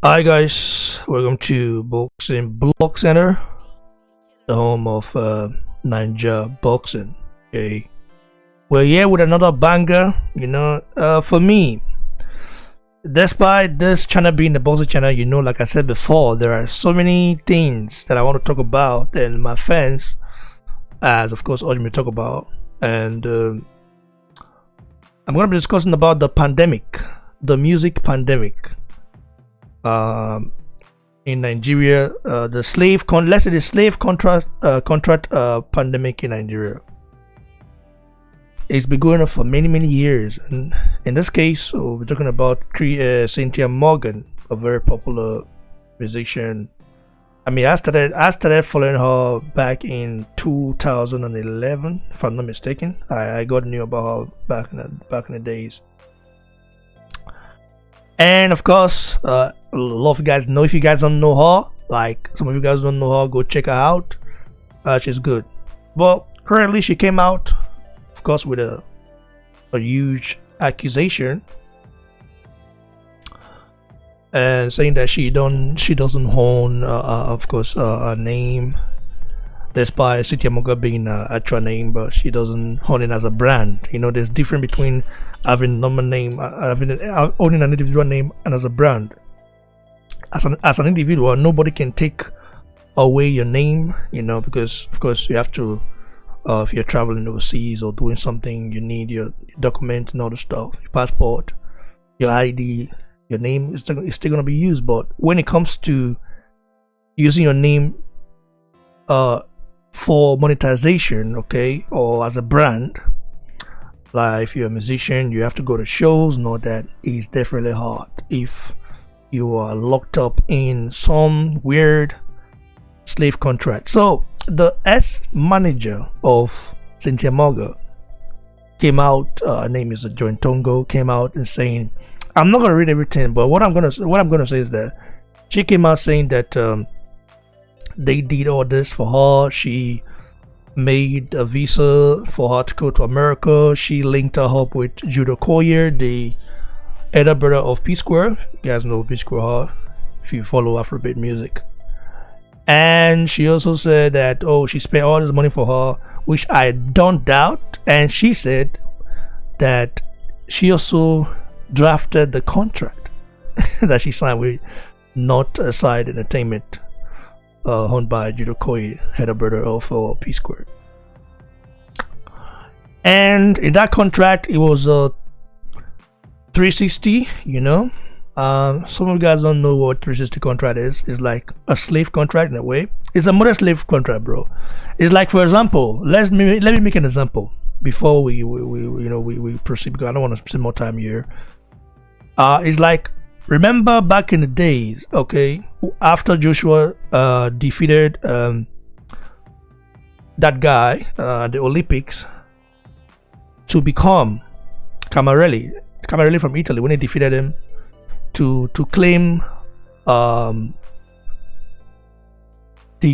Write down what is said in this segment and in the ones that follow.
Hi guys, welcome to Boxing Blog Center, the home of Ninja Boxing. Okay, we're here with another banger. For me, despite this channel being the boxing channel, like I said before, there are so many things that I want to talk about, and my fans, as of course, urge me to talk about. And I'm going to be discussing about the pandemic, the music pandemic. In Nigeria, the slave contract pandemic in Nigeria. It's been going on for many years, and in this case, we're talking about Cynthia Morgan, a very popular musician. I mean, I started following her back in 2011, if I'm not mistaken. I got new about her back in the days. And of course, a lot of you guys know. If you guys don't know her, like some of you guys don't know her, go check her out. She's good. But currently, she came out, of course, with a huge accusation and saying that she doesn't own, of course, a name, despite Cynthia Morgan being an actual name, but she doesn't own it as a brand. There's difference between having a normal name, owning an individual name, and as a brand. As an individual, nobody can take away your name, because of course you have to. If you're traveling overseas or doing something, you need your document and all the stuff, your passport, your ID, your name is still gonna be used. But when it comes to using your name, for monetization, okay, or as a brand, like if you're a musician, you have to go to shows and all that. Is definitely hard if you are locked up in some weird slave contract. So the ex-manager of Cynthia Morgan came out. Her name is Jude Tongo. Came out and saying, I'm not gonna read everything, but what I'm gonna say is that she came out saying that they did all this for her. She made a visa for her to go to America. She linked her up with Jude Okoye, the elder brother of P Square. You guys know P Square if you follow Afrobeat music. And she also said that, she spent all this money for her, which I don't doubt. And she said that she also drafted the contract that she signed with Not Aside Entertainment, owned by Jude Okoye, elder brother of P Square. And in that contract, it was 360. Some of you guys don't know what 360 contract is. It's like a slave contract in a way. It's a modern slave contract, bro. It's like, for example, let me make an example before we proceed, because I don't want to spend more time here. It's like, remember back in the days, okay, after Joshua defeated that guy the Olympics to become Camarelli from Italy, when he defeated him to claim the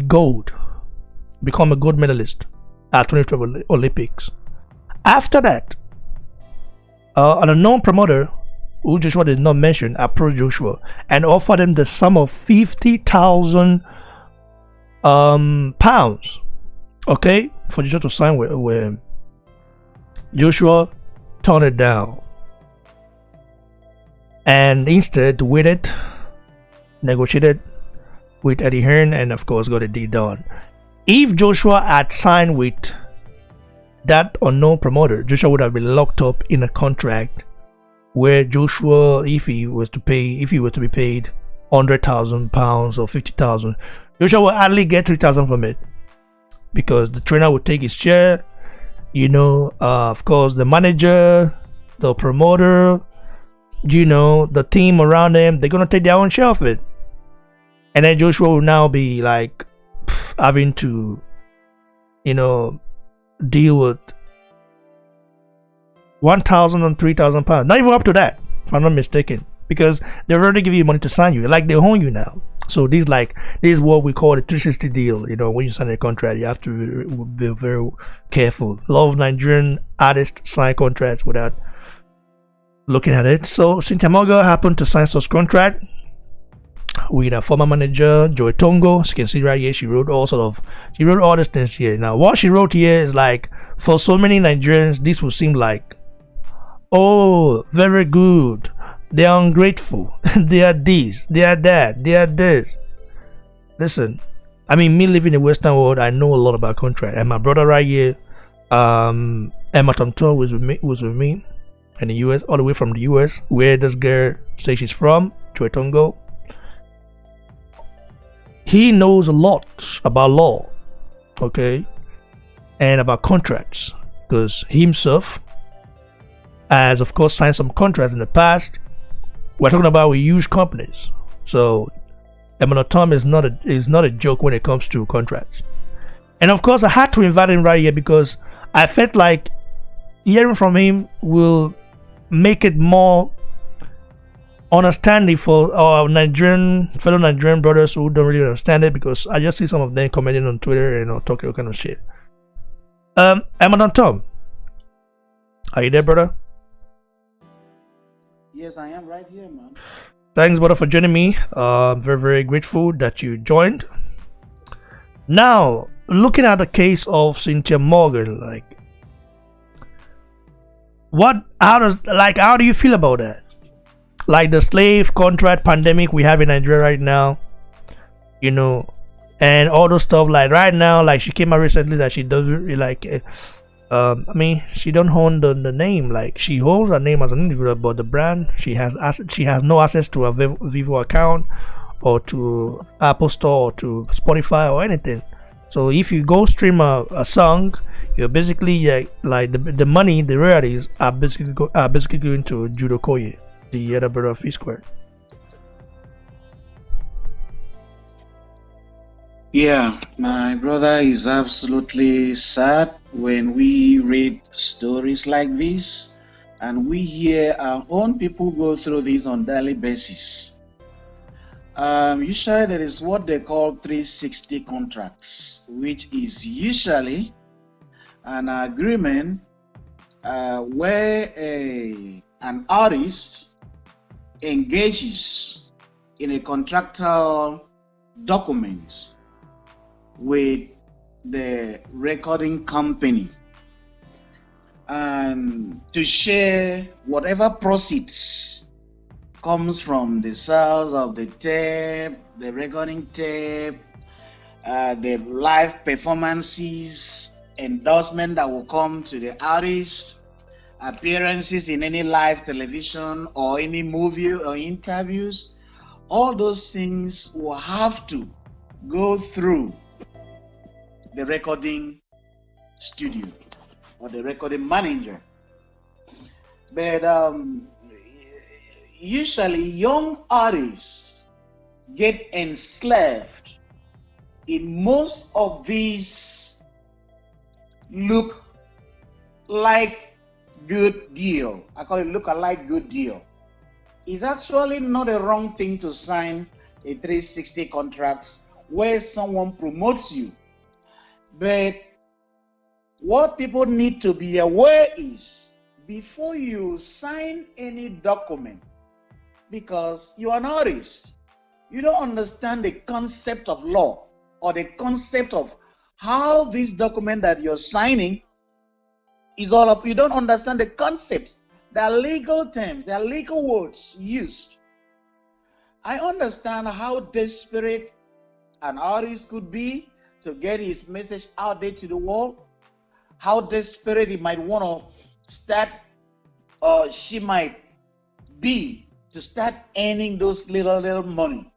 gold, become a gold medalist at 2012 Olympics. After that, an unknown promoter, who Joshua did not mention, approached Joshua and offered him the sum of 50,000 pounds, okay, for Joshua to sign with him. Joshua turned it down and instead waited, negotiated with Eddie Hearn, and of course got a deal done. If Joshua had signed with that unknown promoter, Joshua would have been locked up in a contract where Joshua, if he were to be paid 100,000 pounds or 50,000, Joshua will hardly get 3,000 from it, because the trainer would take his share. Of course, the manager, the promoter, the team around them, they're gonna take their own share of it, and then Joshua will now be like having to, deal with 1,000 and 3,000 pounds, not even up to that, if I'm not mistaken, because they're already giving you money to sign you, like they own you now. So this is what we call the 360 deal. When you sign a contract, you have to be very careful. A lot of Nigerian artists sign contracts without looking at it. So Cynthia Morgan happened to sign such contract, with a former manager, Jude Tongo. As you can see right here, she wrote all these things here. Now, what she wrote here is like, for so many Nigerians, this would seem like, oh, very good. They are ungrateful. They are this. They are that. They are this. Listen, I mean, me living in the Western world, I know a lot about contract. And my brother right here, Emma Tonto was with me in the US, all the way from the US, where this girl says she's from, Jude Tongo. He knows a lot about law, okay, and about contracts, because he himself has, of course, signed some contracts in the past. We're talking about with huge companies, so Emmanuel Tom is not a joke when it comes to contracts. And of course, I had to invite him right here because I felt like hearing from him will make it more understanding for our fellow Nigerian brothers who don't really understand it, because I just see some of them commenting on Twitter and talking all kind of shit. Emmanuel Tom, are you there, brother? Yes, I am right here, man. Thanks, brother, for joining me. Very, very grateful that you joined. Now, looking at the case of Cynthia Morgan, like, how do you feel about that? Like the slave contract pandemic we have in Nigeria right now, and all those stuff. Like right now, like she came out recently that she doesn't really like. She don't own the name. Like she holds her name as an individual, but the brand she has no access to a Vivo account or to Apple Store or to Spotify or anything. So if you go stream a song, you're basically like the money, the royalties are basically going to Jude Okoye, the other brother of P-Square. Yeah, my brother is absolutely sad when we read stories like this and we hear our own people go through this on daily basis. Usually there is what they call 360 contracts, which is usually an agreement where an artist engages in a contractual document with the recording company and to share whatever proceeds comes from the sales of the tape, the recording tape, the live performances, endorsement that will come to the artist, appearances in any live television or any movie or interviews. All those things will have to go through the recording studio or the recording manager. But usually young artists get enslaved in most of these look like good deal. I call it look alike good deal. It's actually not a wrong thing to sign a 360 contract where someone promotes you. But what people need to be aware is, before you sign any document, because you are an artist, you don't understand the concept of law or the concept of how this document that you're signing is all up. You don't understand the concepts. There are legal terms, there are legal words used. I understand how desperate an artist could be to get his message out there to the world, how desperate he might want to start, or she might be, to start earning those little money.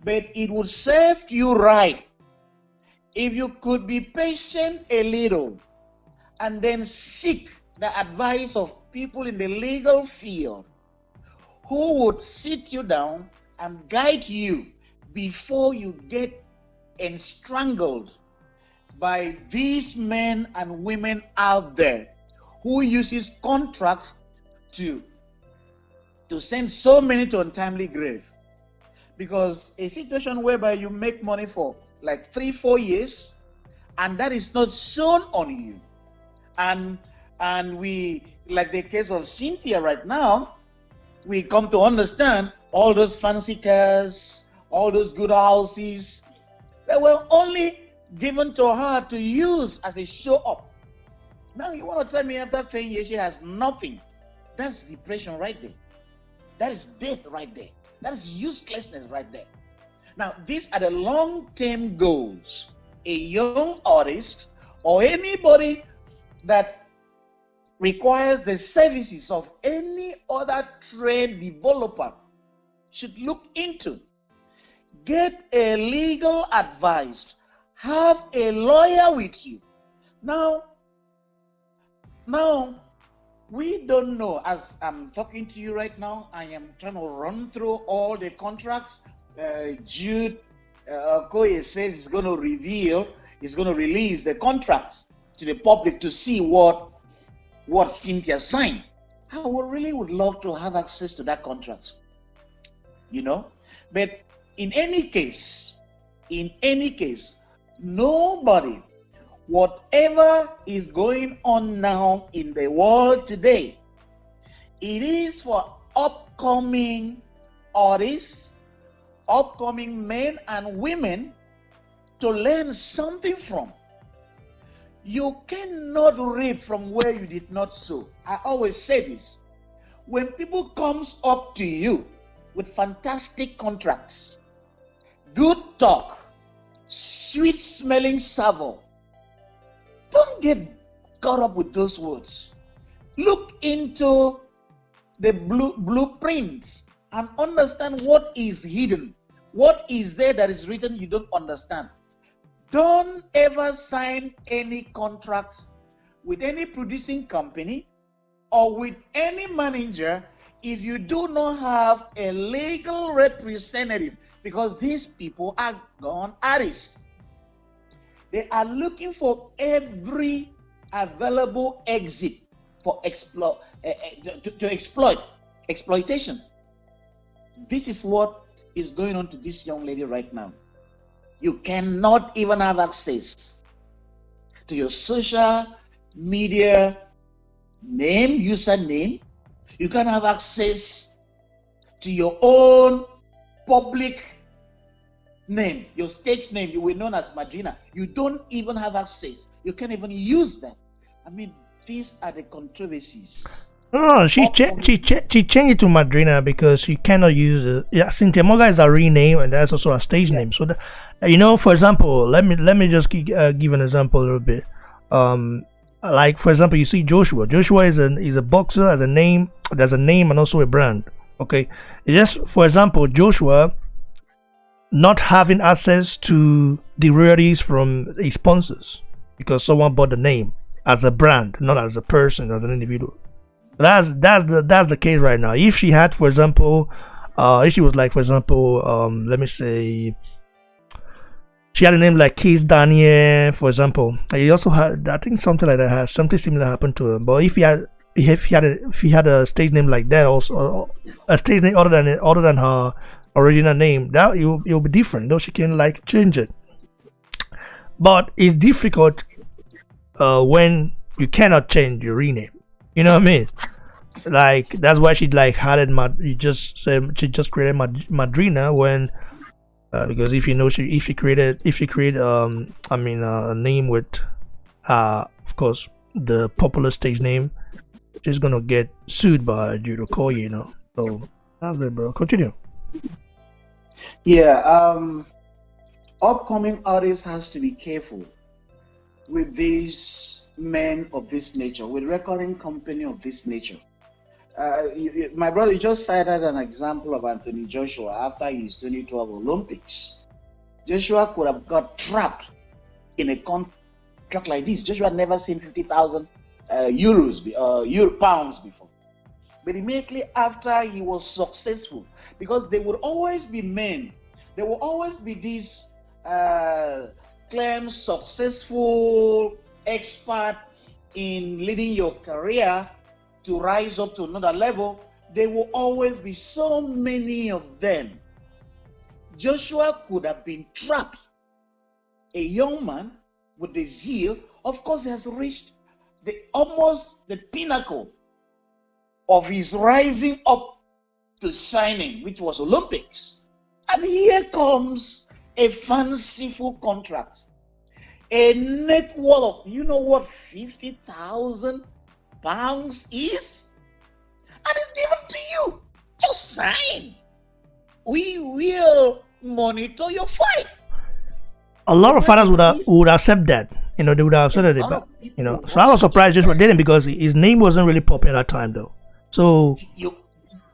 But it would serve you right if you could be patient a little and then seek the advice of people in the legal field who would sit you down and guide you before you get strangled by these men and women out there who uses contracts to send so many to untimely grave. Because a situation whereby you make money for like 3-4 years and that is not shown on you, and we, like the case of Cynthia right now, we come to understand all those fancy cars, all those good houses. They were only given to her to use as a show up. Now you want to tell me after 10 years she has nothing? That's depression right there. That is death right there. That is uselessness right there. Now, these are the long-term goals. A young artist or anybody that requires the services of any other trade developer should look into. Get a legal advice. Have a lawyer with you. Now, we don't know. As I'm talking to you right now, I am trying to run through all the contracts. Jude Okoye says he's going to release the contracts to the public to see what Cynthia signed. I really would love to have access to that contract, But in any case, nobody, whatever is going on now in the world today, it is for upcoming artists, upcoming men and women to learn something from. You cannot reap from where you did not sow. I always say this. When people comes up to you with fantastic contracts, good talk, sweet smelling savour, don't get caught up with those words. Look into the blueprint and understand what is hidden. What is there that is written you don't understand. Don't ever sign any contracts with any producing company or with any manager if you do not have a legal representative, because these people are gone artists. They are looking for every available exit for exploitation. This is what is going on to this young lady right now. You cannot even have access to your social media username. You can't have access to your own public name, your stage name. You were known as Madrina. You don't even have access. You can't even use that. I mean, these are the controversies. No, she changed it to Madrina because she cannot use it. Yeah, Cynthia Morgan is a real name, and that's also a stage name. So, for example, let me just give an example a little bit. Like for example, you see Joshua. Joshua is a boxer, as a name. There's a name and also a brand. Okay, just for example, Joshua not having access to the royalties from his sponsors because someone bought the name as a brand, not as a person, as an individual. That's the case right now. If she had, for example, if she was like, for example, let me say, she had a name like Keith Daniel, for example. He also had, I think, something like that. Has something similar happened to him. But if he had a stage name like that, also a stage name other than her original name, that it will be different. Though she can like change it. But it's difficult when you cannot change your rename. You know what I mean? Like that's why she like added she just created Madrina when because if she created a name with of course the popular stage name, she's gonna get sued by Jude Okoye, So that's it, bro. Continue. Yeah, upcoming artists has to be careful with these men of this nature, with recording company of this nature. My brother, you just cited an example of Anthony Joshua after his 2012 Olympics. Joshua could have got trapped in a contract like this. Joshua had never seen 50,000 pounds before. But immediately after he was successful, because there would always be men, there will always be these claimed successful expert in leading your career to rise up to another level. There will always be so many of them. Joshua could have been trapped. A young man with the zeal, of course, he has reached almost the pinnacle of his rising up to shining, which was Olympics. And here comes a fanciful contract. A net worth of, you know what 50,000 pounds is? And it's given to you. Just sign. We will monitor your fight. A lot of fathers would accept that. They would have accepted it, but So I was surprised Joshua didn't, because his name wasn't really popular at that time, though. So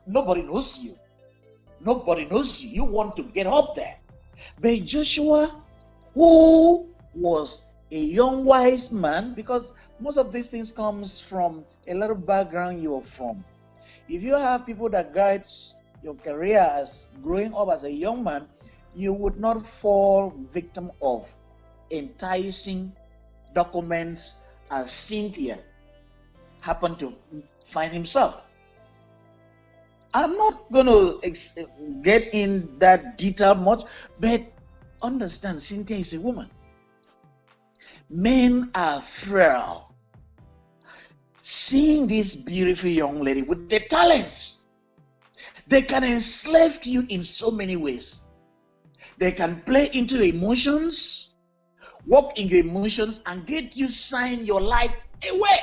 nobody knows you. Nobody knows you. You want to get up there. But Joshua, who was a young wise man, because most of these things comes from a little background you are from. If you have people that guides your career as growing up as a young man, you would not fall victim of enticing documents as Cynthia happened to find himself. I'm not going to get in that detail much, but understand Cynthia is a woman. Men are frail. Seeing this beautiful young lady with the talents, they can enslave you in so many ways. They can play into your emotions, walk in your emotions, and get you sign your life away.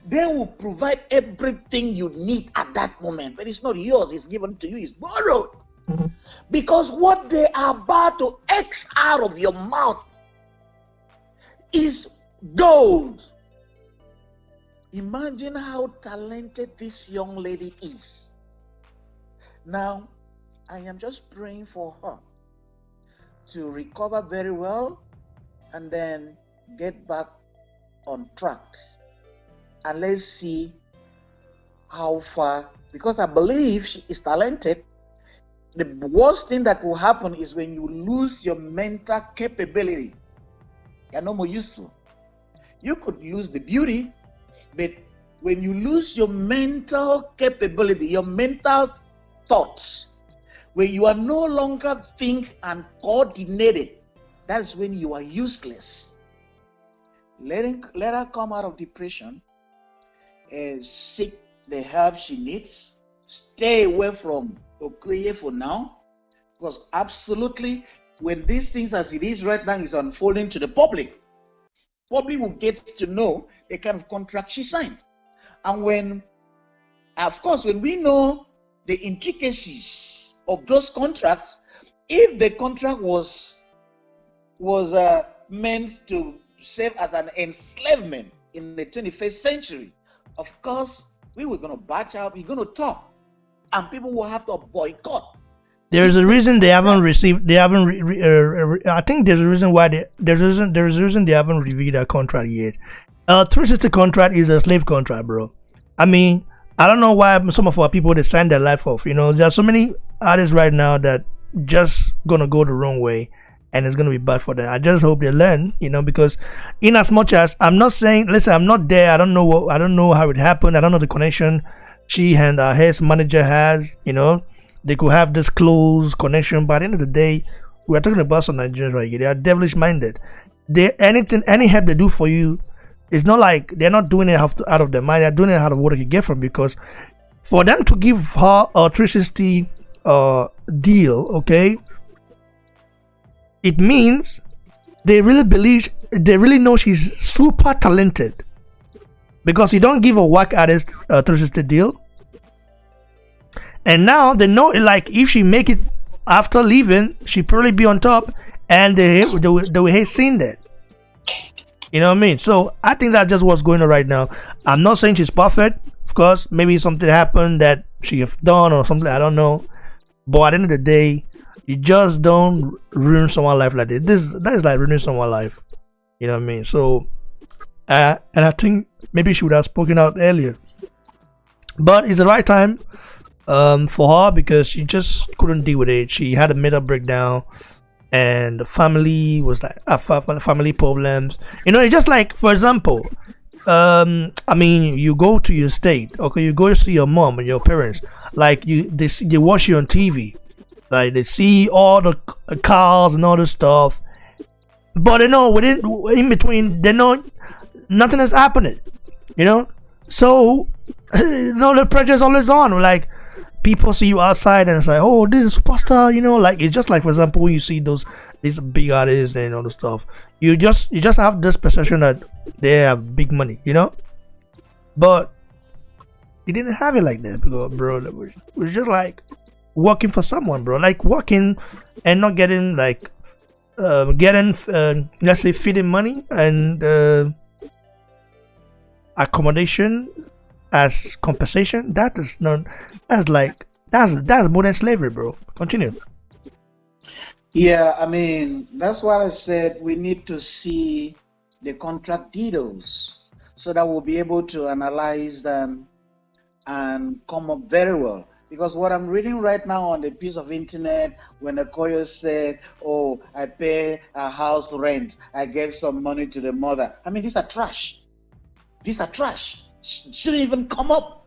They will provide everything you need at that moment, but it's not yours, it's given to you, it's borrowed. Because what they are about to X out of your mouth is gold. Imagine how talented this young lady is. Now, I am just praying for her to recover very well and then get back on track. And let's see how far, because I believe she is talented. The worst thing that will happen is when you lose your mental capability. You're no more useful. You could lose the beauty, but when you lose your mental capability, your mental thoughts, when you are no longer think and coordinated, that's when you are useless. Let her come out of depression and seek the help she needs. Stay away from Okoye for now, because absolutely, when these things as it is right now is unfolding to the public will get to know the kind of contract she signed. And when we know the intricacies of those contracts, if the contract was meant to serve as an enslavement in the 21st century, of course, we were going to batch out, we're going to talk, and people will have to boycott. There's a reason they haven't received. They haven't. I think there's a reason why there's a reason they haven't reviewed their contract yet. 360 contract is a slave contract, bro. I mean, I don't know why some of our people they sign their life off. There are so many artists right now that just gonna go the wrong way, and it's gonna be bad for them. I just hope they learn, because in as much as I'm not saying, listen, I'm not there. I don't know how it happened. I don't know the connection she and her manager has. They could have this close connection, but at the end of the day, we're talking about some Nigerians right here. They are devilish minded. Any help they do for you, it's not like they're not doing it out of their mind. They're doing it out of what they can get from. Because for them to give her a 360 deal, okay, it means they really know she's super talented. Because you don't give a whack artist a 360 deal. And now they know, like, if she make it after leaving, she probably be on top, and they will hate seeing that. You know what I mean? So I think that's just what's going on right now. I'm not saying she's perfect. Of course, maybe something happened that she have done or something. I don't know. But at the end of the day, you just don't ruin someone's life like this. That is like ruining someone's life. You know what I mean? So, and I think maybe she would have spoken out earlier. But it's the right time. For her, because she just couldn't deal with it. She had a mental breakdown, and the family was like family problems. It's just like, for example, I mean, you go to your state, okay, you go see your mom and your parents, like they watch you on TV, like they see all the cars and all the stuff, but in between, they know nothing is happening, so the pressure is always on, like. people see you outside and it's like, oh, this is superstar, like it's just like, for example, when you see these big artists and all the stuff, you just have this perception that they have big money. But you didn't have it like that, because, bro, it was just like working for someone, bro, like working and not getting like let's say feeding money and accommodation as compensation. That is not, that's more than slavery, bro. Continue. Yeah, I mean, that's why I said we need to see the contract details so that we'll be able to analyze them and come up very well. Because what I'm reading right now on the piece of internet, when Okoye said, oh, I pay a house rent, I gave some money to the mother. I mean, these are trash. These are trash. Shouldn't even come up.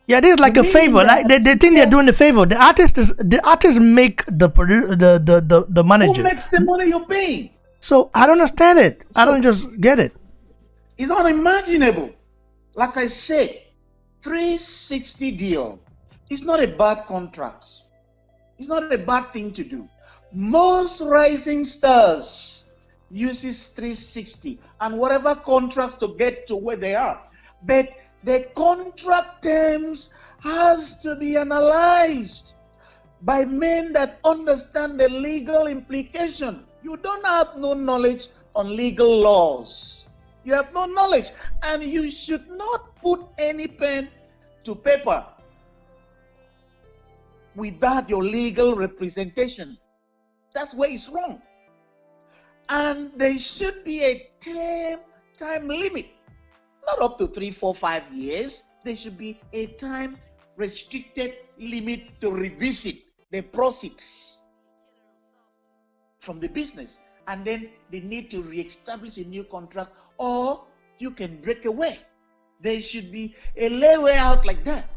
Yeah, this is like a favor. Like they think they're doing the favor. The artists make the manager. Who makes the money you're paying? So I don't understand it. I don't just get it. It's unimaginable. Like I said, 360 deal. It's not a bad contract. It's not a bad thing to do. Most rising stars uses 360 and whatever contracts to get to where they are. But the contract terms has to be analyzed by men that understand the legal implication. You don't have no knowledge on legal laws. You have no knowledge, and you should not put any pen to paper without your legal representation. That's where it's wrong. And there should be a time limit. Not up to 3, 4, 5 years. There should be a time restricted limit to revisit the proceeds from the business. And then they need to re-establish a new contract, or you can break away. There should be a layaway out like that.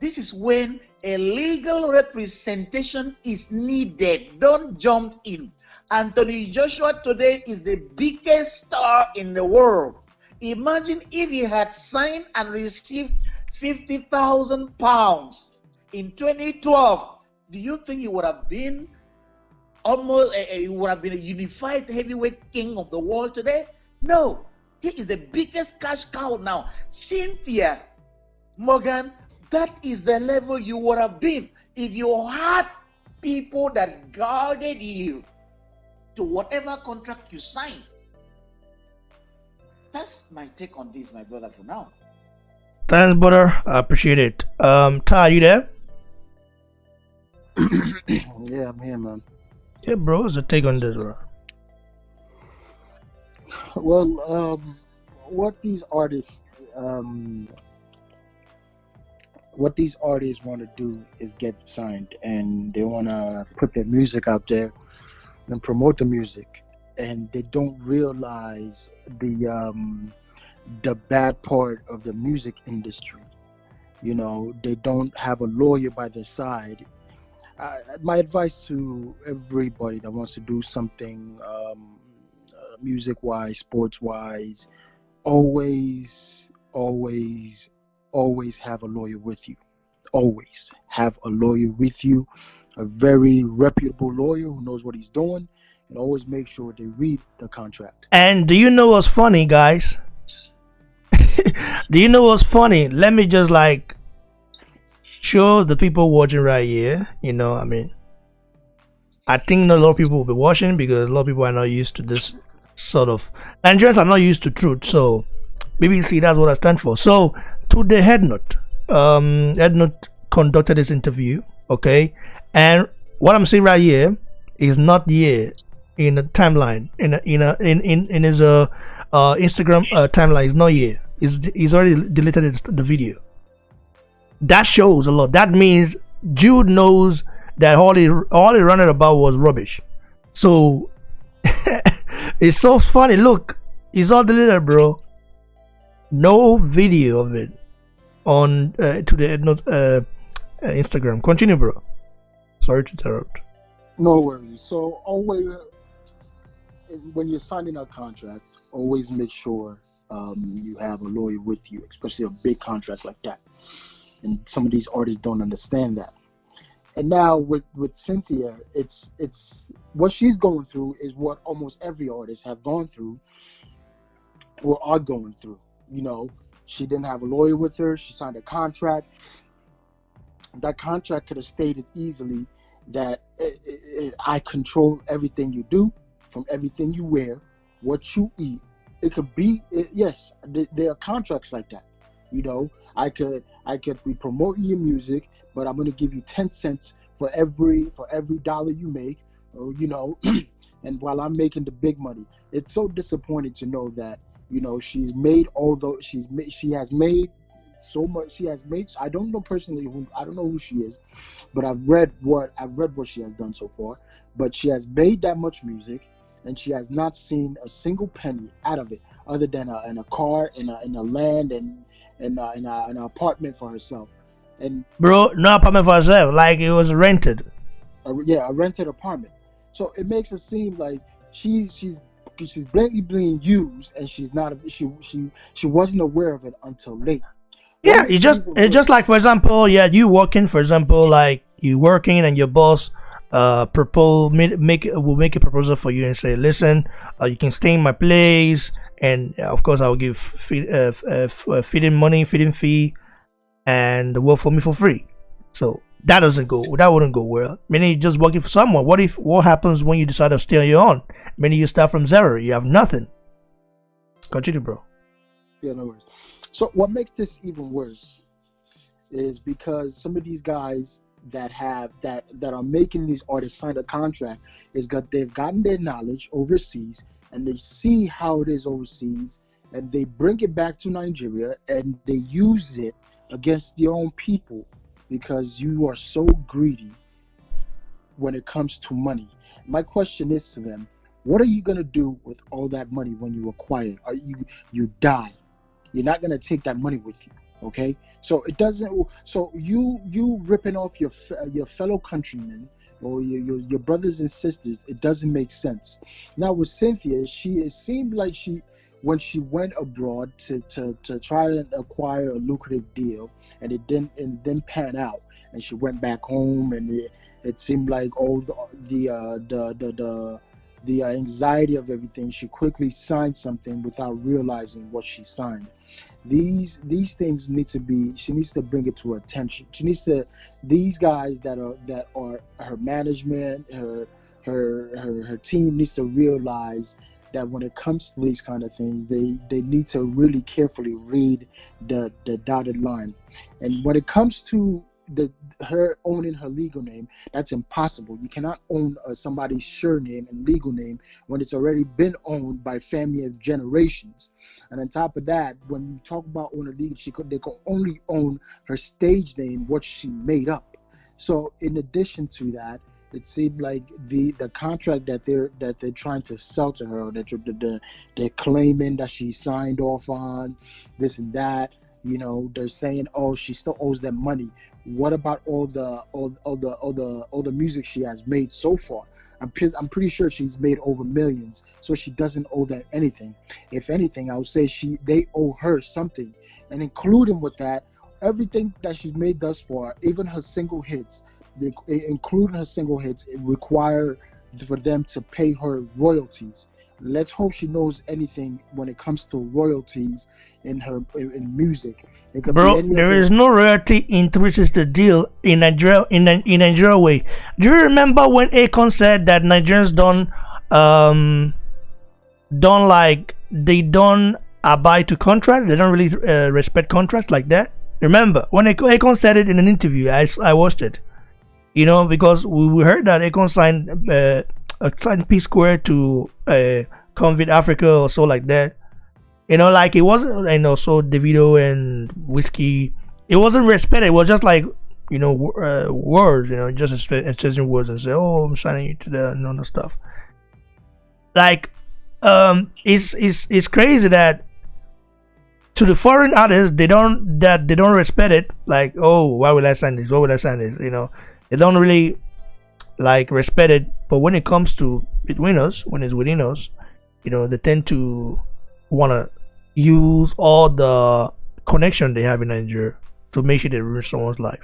This is when a legal representation is needed. Don't jump in. Anthony Joshua today is the biggest star in the world. Imagine if he had signed and received £50,000 in 2012. Do you think he would have been he would have been a unified heavyweight king of the world today? No. He is the biggest cash cow now. Cynthia Morgan, that is the level you would have been if you had people that guarded you to whatever contract you signed. That's my take on this, my brother, for now. Thanks, brother. I appreciate it. Ty, you there? Yeah, I'm here, man. Yeah, bro. What's the take on this, bro? Well, what these artists want to do is get signed, and they want to put their music out there and promote the music, and they don't realize the bad part of the music industry. They don't have a lawyer by their side. My advice to everybody that wants to do something music-wise, sports-wise, always have a lawyer with you. Always have a lawyer with you, a very reputable lawyer who knows what he's doing, and always make sure they read the contract. And do you know what's funny, guys? Do you know what's funny? Let me just show the people watching right here. I think not a lot of people will be watching because a lot of people are not used to this sort of. Nigerians are not used to truth, so BBC, that's what I stand for. So to the head note, conducted this interview, okay, and what I'm seeing right here is not here in the timeline in his Instagram timeline. Is not here. He's already deleted the video. That shows a lot. That means Jude knows that all he ran about was rubbish. So it's so funny. Look, it's all deleted, bro. No video of it on to the Instagram. Continue, bro. Sorry to interrupt. No worries. So always, when you're signing a contract, always make sure you have a lawyer with you, especially a big contract like that. and some of these artists don't understand that. And now with Cynthia, it's what she's going through is what almost every artist have gone through or are going through. You know, she didn't have a lawyer with her. She signed a contract. That contract could have stated easily that I control everything you do, from everything you wear, what you eat. It could be, yes, there are contracts like that. You know, I could be promoting your music, but I'm going to give you 10 cents for every dollar you make, or, you know, and while I'm making the big money. It's so disappointing to know that, you know, she has made so much. She has made, I don't know personally I don't know who she is, but I've read what she has done so far. But she has made that much music, and she has not seen a single penny out of it, other than a car, in a land, and an apartment for herself. And bro, no apartment for herself, like it was rented. A rented apartment. So it makes it seem like she's blatantly being used, and she wasn't aware of it until late. Yeah, it's just like, for example, you working, for example, like you working and your boss will make a proposal for you and say, listen, you can stay in my place, and of course I'll give feeding fee, and work for me for free. So that wouldn't go well. Meaning you're just working for someone. What happens when you decide to stay on your own? Meaning you start from zero, you have nothing. Continue, bro. Yeah, no worries. So what makes this even worse is because some of these guys that are making these artists sign a contract they've gotten their knowledge overseas, and they see how it is overseas, and they bring it back to Nigeria, and they use it against their own people, because you are so greedy when it comes to money. My question is to them, what are you going to do with all that money when you acquire it? You die. You're not going to take that money with you, okay? So it doesn't. So you ripping off your fellow countrymen or your brothers and sisters. It doesn't make sense. Now with Cynthia, it seemed like when she went abroad to try to acquire a lucrative deal, and it didn't pan out, and she went back home, and it seemed like all the anxiety of everything, she quickly signed something without realizing what she signed. These things she needs to bring it to her attention. These guys that are her management, her team needs to realize that when it comes to these kind of things, they need to really carefully read the dotted line. And when it comes to her owning her legal name, that's impossible. You cannot own somebody's surname and legal name when it's already been owned by family of generations. And on top of that, when you talk about owning legal, they could only own her stage name, what she made up. So in addition to that, it seemed like the contract that they're trying to sell to her, that they're claiming that she signed off on, this and that. You know, they're saying, oh, she still owes them money. What about all the music she has made so far? I'm pretty sure she's made over millions, so she doesn't owe them anything. If anything, I would say they owe her something, and including with that, everything that she's made thus far, even her single hits, including her single hits, it require for them to pay her royalties. Let's hope she knows anything when it comes to royalties in music. Bro, there is no royalty in Twisted Deal in Nigeria. In Nigeria way. Do you remember when Akon said that Nigerians don't abide to contracts? They don't really respect contracts like that. Remember when Akon said it in an interview? I watched it. You know, because we heard that Akon signed P Square to come with Africa or so like that. You know, like it wasn't, and also Davido and Whiskey, it wasn't respected. It was just like, you know, words, you know, just exchanging words and say, oh, I'm signing you to that and all that stuff. Like, it's crazy that to the foreign artists, they don't respect it. Like, oh, why would I sign this? Why would I sign this? You know, they don't really like respect it. But when it comes to between us, when it's within us, you know, they tend to want to use all the connection they have in Nigeria. to make sure they ruin someone's life.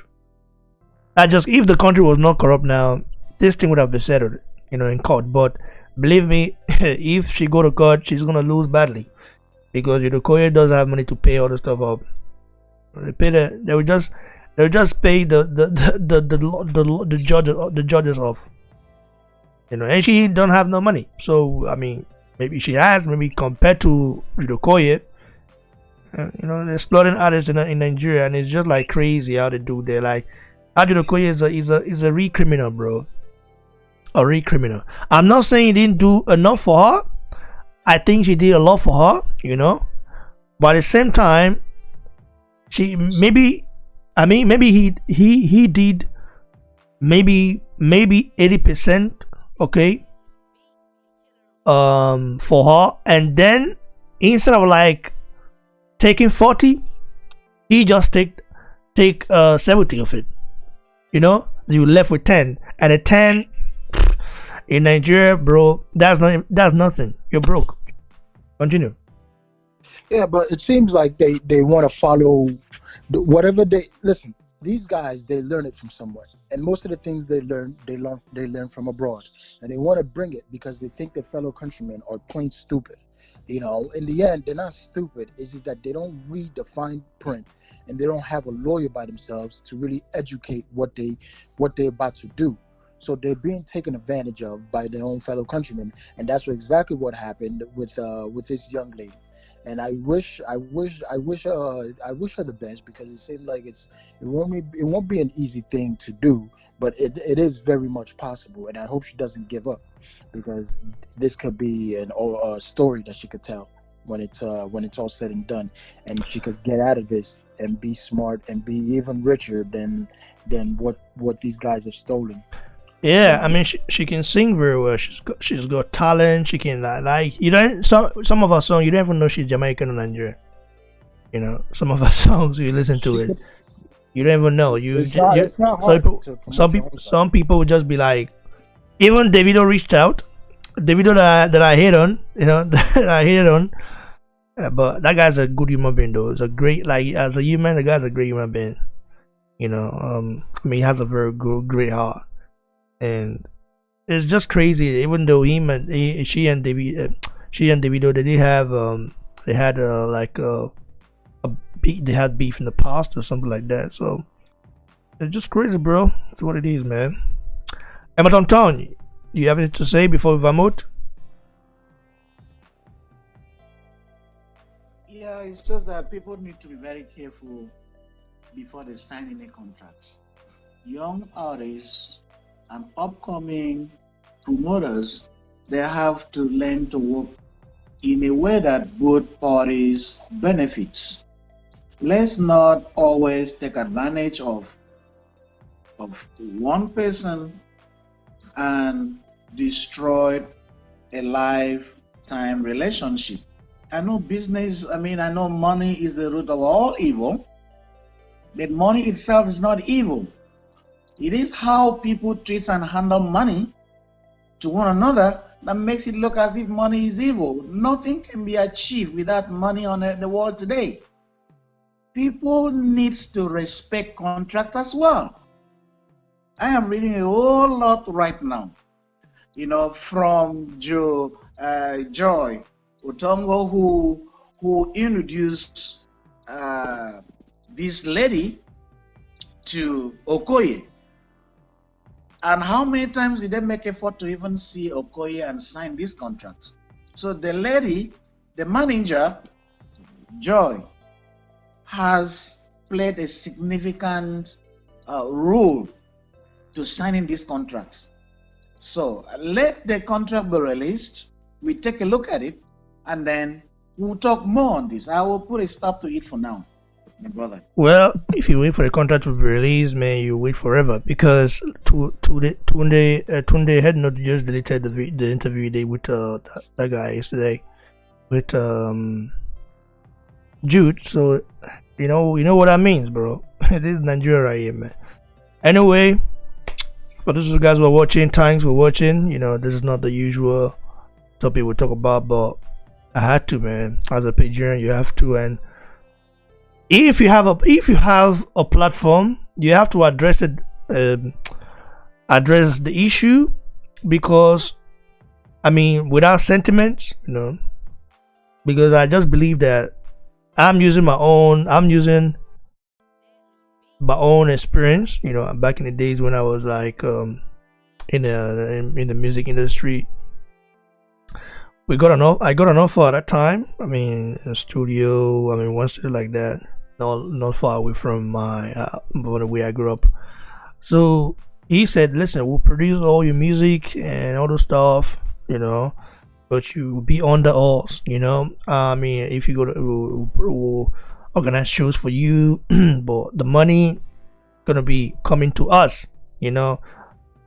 If the country was not corrupt now, this thing would have been settled, in court. But believe me, if she go to court, she's gonna lose badly because Jude Okoye doesn't have money to pay all the stuff up. They will just pay the judges off, and she don't have no money. So I mean, maybe she has, maybe compared to Jude Okoye, the exploiting artists in Nigeria, and it's just like crazy how they do. They're like, Jude Okoye is a real criminal, bro. A real criminal. I'm not saying he didn't do enough for her. I think she did a lot for her, but at the same time, maybe he did maybe 80%, okay, for her, and then instead of like taking 40, he just take 70 of it. You left with 10, and a 10 in Nigeria, bro, that's nothing. You're broke. Continue. Yeah, but it seems like they want to follow whatever they listen. These guys, they learn it from somewhere, and most of the things they learn from abroad, and they want to bring it because they think their fellow countrymen are plain stupid. In the end, they're not stupid. It's just that they don't read the fine print, and they don't have a lawyer by themselves to really educate what they're about to do. So they're being taken advantage of by their own fellow countrymen, and that's exactly what happened with this young lady. And I wish her the best, because it seems like it won't be an easy thing to do, but it is very much possible. And I hope she doesn't give up, because this could be a story that she could tell when it's all said and done, and she could get out of this and be smart and be even richer than what these guys have stolen. Yeah, I mean, she can sing very well. She's got talent. She can some of her songs you don't even know she's Jamaican or Nigerian. Some of her songs you listen to it, you don't even know. It's not hard some people would just be like, even Davido reached out. Davido that I hate on, that I hated on. But that guy's a good human being, though. It's a great, as a human, the guy's a great human being. He has a very great heart. And it's just crazy. Even though she and Davido, they had beef in the past or something like that. So it's just crazy, bro. It's what it is, man. Emerton Town, you have anything to say before we vote? Yeah, it's just that people need to be very careful before they sign any contracts. Young artists and upcoming promoters, they have to learn to work in a way that both parties benefits. Let's not always take advantage of one person and destroy a lifetime relationship. I know I know money is the root of all evil, but money itself is not evil. It is how people treat and handle money to one another that makes it look as if money is evil. Nothing can be achieved without money on the world today. People need to respect contract as well. I am reading a whole lot right now, from Joy Tongo, who introduced this lady to Okoye. And how many times did they make effort to even see Okoye and sign this contract? So the lady, the manager, Joy, has played a significant role to signing these contracts. So let the contract be released. We take a look at it, and then we'll talk more on this. I will put a stop to it for now, my brother. Well, if you wait for the contract to be released, man, you wait forever, because Tunde had not just deleted the interview he did with that guy yesterday with Jude. So you know what that means, bro. This is Nigeria right here, man. Anyway, for those of you guys who are watching, thanks for watching. This is not the usual topic we talk about, but I had to, man. As a Nigerian, you have to, and If you have a platform, you have to address it, address the issue, because I mean, without sentiments, because I just believe that I'm using my own experience, back in the days when I was like in the music industry. I got an offer at that time. I mean, in a studio. I mean, one studio like that, not far away from from the way I grew up. So he said, "Listen, we'll produce all your music and all the stuff, but you will be under us. I mean, if you go to, we'll organize shows for you, but the money gonna be coming to us,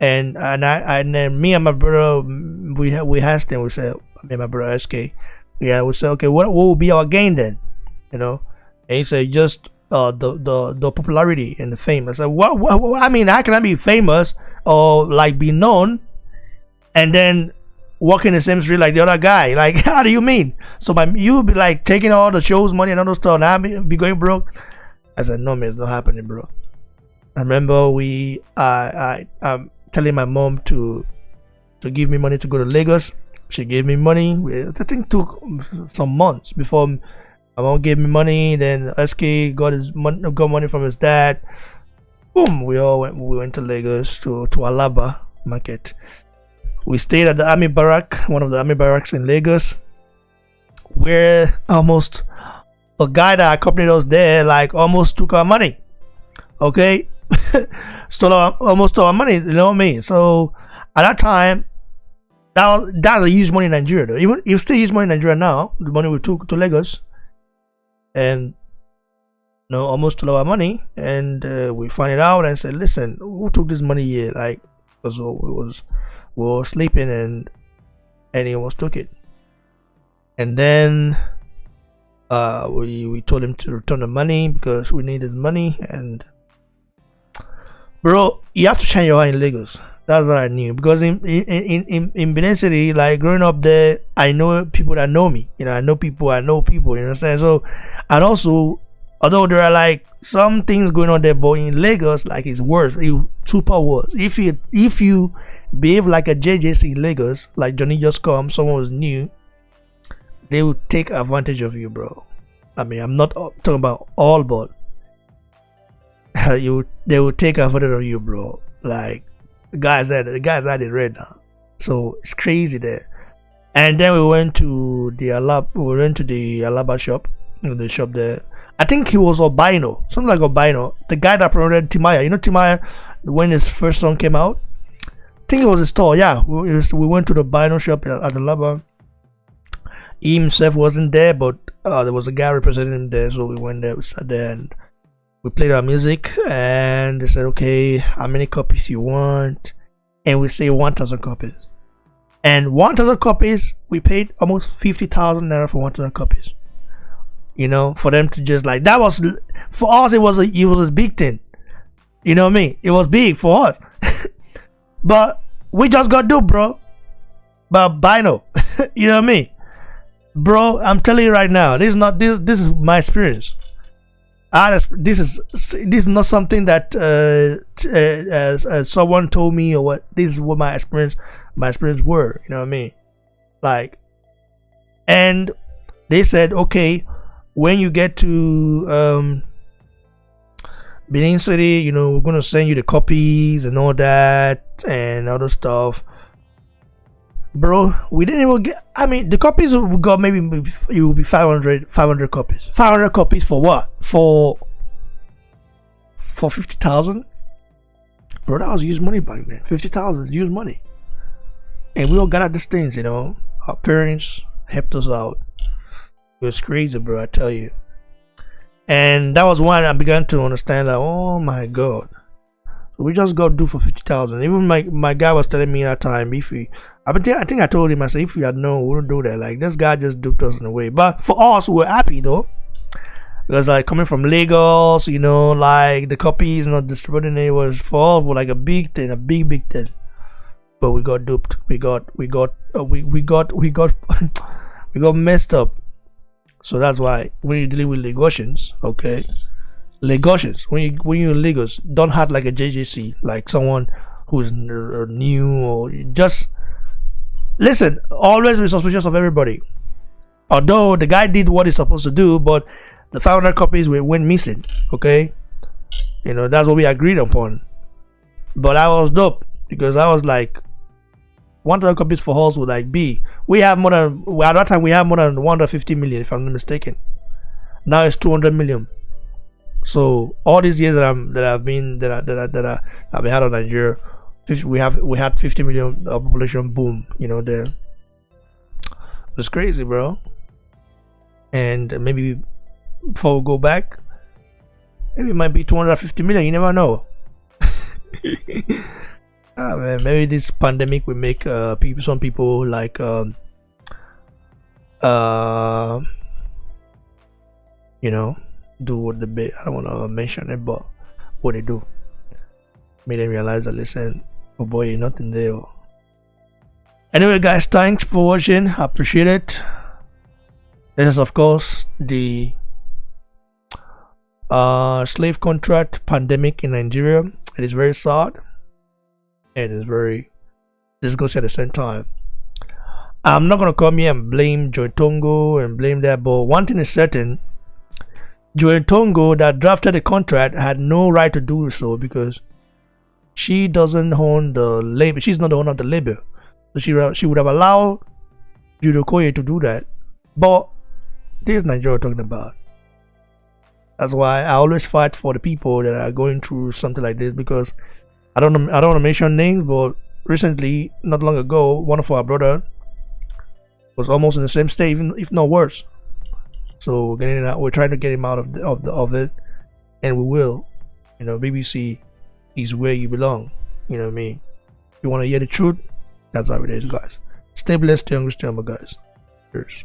And then me and my brother, we asked him. We said, me and my brother SK, yeah, we said, okay, what will be our gain then? And he said, just the popularity and the fame. I said, what? I mean, how can I be famous or like be known and then walk in the same street like the other guy? Like, how do you mean? So you'll be like taking all the shows money and all those stuff, and I'll be going broke. I said, no, man, it's not happening, bro. I remember I'm telling my mom to give me money to go to Lagos. She gave me money. I think it took some months before my mom gave me money. Then SK got money from his dad. Boom, we went to Lagos, to Alaba market. We stayed at the army barrack, one of the army barracks in Lagos, where almost a guy that accompanied us there like almost took our money. Okay, almost stole our money. You know what I mean? So at that time, that was a huge money in Nigeria. Though. Even it's still huge money in Nigeria now. The money we took to Lagos, and almost stole our money. And we find it out and said, "Listen, who took this money here?" Like, because we were sleeping and he almost took it. And then we told him to return the money because we needed money. And bro, you have to shine your eye in Lagos. That's what I knew, because in Benin City, like growing up there, I know people that know me. I know people. You understand? So, and also, although there are like some things going on there, but in Lagos, like it's worse. It's super worse. If you behave like a JJC in Lagos, like Johnny just come, someone was new, they will take advantage of you, bro. I mean, I'm not talking about all, but they will take advantage of you, bro. Like the guys had it right now, so it's crazy there. And then we went to the Alaba shop, the shop there. I think he was Albino, something like Albino, the guy that promoted Timaya. Timaya, when his first song came out. I think it was a store. Yeah, we went to the Albino shop at Alaba. He himself wasn't there, but there was a guy representing him there, so we went there. We sat there and we played our music, and they said, okay, how many copies you want? And we say 1,000 copies. And 1,000 copies, we paid almost 50,000 naira for 1,000 copies. For them to just like, that was, for us, it was a big thing. You know what I mean? It was big for us. But we just got duped, bro. But Bino, you know what I mean? Bro, I'm telling you right now, this is my experience. This is not something that someone told me or what. This is what my experience were. You know what I mean? Like, and they said, okay, when you get to Benin City, we're gonna send you the copies and all that and other stuff. Bro, we didn't even get. I mean, the copies we got, maybe it will be 500 copies. 500 copies for what? For 50,000. Bro, that was used money back then. 50,000 is used money, and we all got at these things. Our parents helped us out. It was crazy, bro. I tell you. And that was when I began to understand, like, oh my god, we just got due for 50,000. Even my guy was telling me that time, I think I told him, I said, if we had known, we wouldn't do that. Like, this guy just duped us in a way. But for us, we were happy though, because like coming from Lagos, like the copies not distributing it was for us like a big thing, a big thing. But we got duped. We got messed up. So that's why when you're dealing with Lagosians, okay, Lagosians, when you're in Lagos, don't act like a JJC, like someone who's new, or just listen. Always be suspicious of everybody. Although the guy did what he's supposed to do, but the 500 copies went missing. Okay, that's what we agreed upon. But I was dope because I was like, 100 copies for us would like be. We have more than at that time we have more than 150 million, if I'm not mistaken. Now it's 200 million. So all these years that I've been had on Nigeria, we had 50 million population boom. There. It's crazy, bro. And maybe before we go back, maybe it might be 250 million. You never know. Man, maybe this pandemic will make some people like do what they I don't want to mention it, but what they do made them realize that, listen, oh boy, you're nothing there. Anyway, guys, thanks for watching. I appreciate it. This is, of course, the slave contract pandemic in Nigeria. It is very sad, and it's very disgusting at the same time. I'm not gonna come here and blame Jude Okoye and blame that, but one thing is certain: Jude Okoye, that drafted the contract, had no right to do so because she doesn't own the label. She's not the owner of the label, so she would have allowed Jude Okoye to do that. But this is Nigeria we're talking about. That's why I always fight for the people that are going through something like this, because I don't want to mention names, but recently, not long ago, one of our brother was almost in the same state, even if not worse. So we're trying to get him out of it, and we will. BBC is where you belong. You know what I mean? If you want to hear the truth, that's how it is, guys. Stay blessed, stay hungry, stay humble, guys. Cheers.